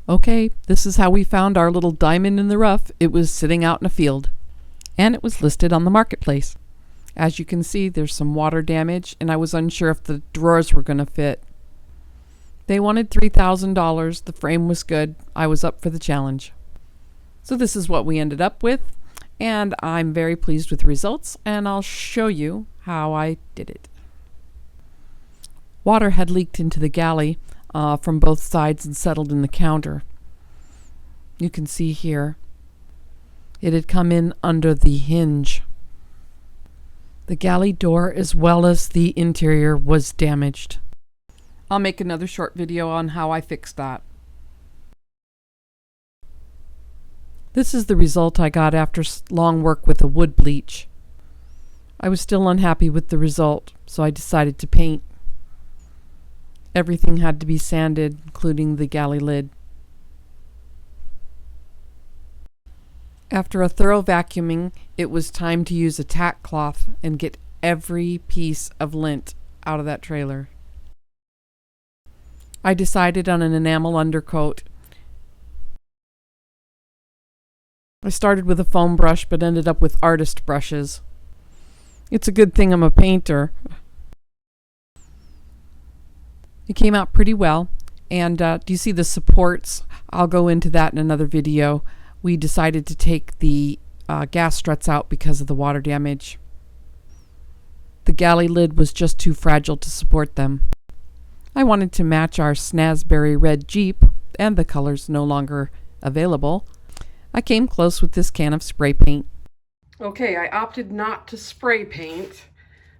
Okay, this is how we found our little diamond in the rough. It was sitting out in a field, and it was listed on the marketplace. As you can see, there's some water damage, and I was unsure if the drawers were going to fit. They wanted $3,000. The frame was good. I was up for the challenge. So this is what we ended up with, and I'm very pleased with the results, and I'll show you how I did it. Water had leaked into the galley from both sides and settled in the counter. You can see here it had come in under the hinge. The galley door as well as the interior was damaged. I'll make another short video on how I fixed that. This is the result I got after long work with a wood bleach. I was still unhappy with the result, so I decided to paint. Everything had to be sanded, including the galley lid. After a thorough vacuuming, it was time to use a tack cloth and get every piece of lint out of that trailer. I decided on an enamel undercoat. I started with a foam brush but ended up with artist brushes. It's a good thing I'm a painter. It came out pretty well, and do you see the supports? I'll go into that in another video. We decided to take the gas struts out because of the water damage. The galley lid was just too fragile to support them. I wanted to match our Snazberry red Jeep, and the color's no longer available. I came close with this can of spray paint. Okay, I opted not to spray paint,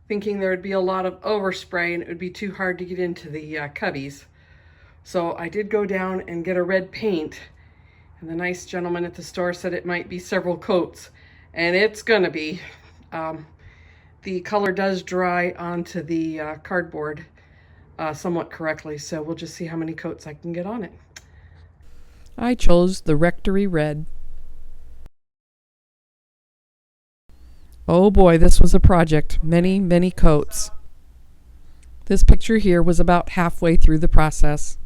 thinking there would be a lot of overspray and it would be too hard to get into the cubbies. So I did go down and get a red paint, and the nice gentleman at the store said it might be several coats, and it's gonna be. The color does dry onto the cardboard somewhat correctly, so we'll just see how many coats I can get on it. I chose the Rectory Red. Oh boy, this was a project. Many, many coats. This picture here was about halfway through the process.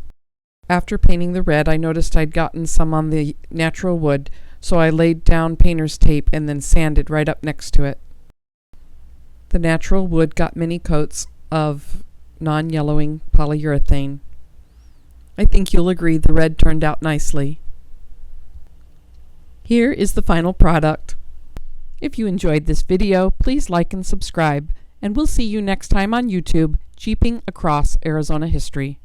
After painting the red, I noticed I'd gotten some on the natural wood, so I laid down painter's tape and then sanded right up next to it. The natural wood got many coats of non-yellowing polyurethane. I think you'll agree the red turned out nicely. Here is the final product. If you enjoyed this video, please like and subscribe, and we'll see you next time on YouTube, Jeeping Across Arizona History.